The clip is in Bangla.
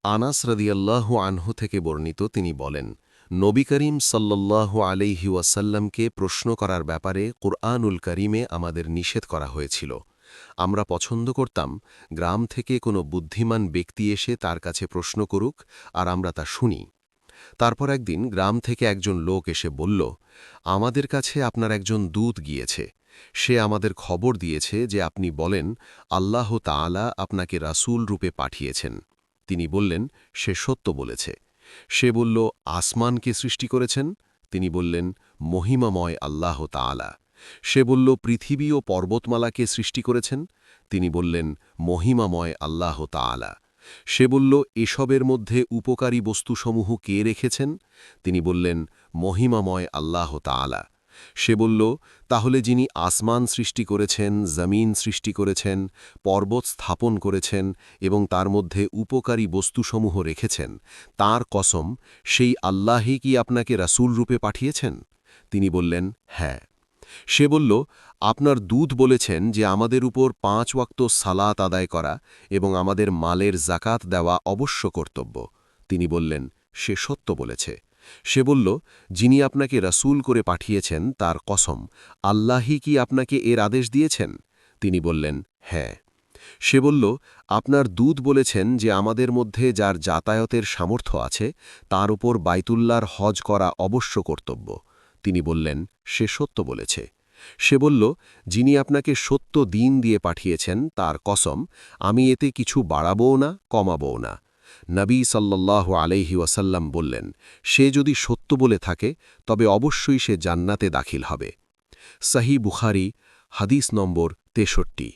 আনাস রাদিয়াল্লাহু আনহু থেকে বর্ণিত তিনি বলেন, নবী করিম সাল্লাল্লাহু আলাইহি ওয়াসাল্লামকে প্রশ্ন করার ব্যাপারে কুরআনুল কারীমে আমাদের নিষেধ করা হয়েছিল। আমরা পছন্দ করতাম গ্রাম থেকে কোনো বুদ্ধিমান ব্যক্তি এসে তার কাছে প্রশ্ন করুক আর আমরা তা শুনি। তারপর একদিন গ্রাম থেকে একজন লোক এসে বলল, আমাদের কাছে আপনার একজন দূত গিয়েছে। সে আমাদের খবর দিয়েছে যে আপনি বলেন আল্লাহ তাআলা আপনাকে রাসূল রূপে পাঠিয়েছেন। তিনি বললেন, সে সত্য বলেছে। সে বলল, আসমানকে সৃষ্টি করেছেন? তিনি বললেন, মহিমাময় আল্লাহ তাআলা। সে বলল, পৃথিবী ও পর্বতমালাকে সৃষ্টি করেছেন? তিনি বললেন, মহিমাময় আল্লাহ তাআলা। সে বলল, এসবের মধ্যে উপকারী বস্তুসমূহ কে রেখেছেন? তিনি বললেন, মহিমাময় আল্লাহ তাআলা। সে বলল, তাহলে যিনি আসমান সৃষ্টি করেছেন, জমিন সৃষ্টি করেছেন, পর্বত স্থাপন করেছেন এবং তার মধ্যে উপকারী বস্তুসমূহ রেখেছেন, তার কসম, সেই আল্লাহই কি আপনাকে রাসূল রূপে পাঠিয়েছেন? তিনি বললেন, হ্যাঁ। সে বলল, আপনার দূত বলেছেন যে আমাদের উপর 5 ওয়াক্ত সালাত আদায় করা এবং আমাদের মালের জাকাত দেওয়া অবশ্য কর্তব্য। তিনি বললেন, সে সত্য বলেছে। সে বলল, যিনি আপনাকে রাসূল করে পাঠিয়েছেন তার কসম, আল্লাহই কি আপনাকে এর আদেশ দিয়েছেন? তিনি বললেন, হ্যাঁ। সে বলল, আপনার দূত বলেছেন যে আমাদের মধ্যে যার যাতায়াতের সামর্থ্য আছে তার উপর বাইতুল্লাহর হজ করা অবশ্য কর্তব্য। তিনি বললেন, সে সত্য বলেছে। সে বলল, যিনি আপনাকে সত্য দিন দিয়ে পাঠিয়েছেন তার কসম, আমি এতে কিছু বাড়াবও না, কমাবও না। নবী সাল্লাল্লাহু আলাইহি ওয়াসাল্লাম বললেন, সে যদি সত্য বলে থাকে তবে অবশ্যই সে জান্নাতে দাখিল হবে। সহিহ বুখারী, হাদিস নম্বর 63।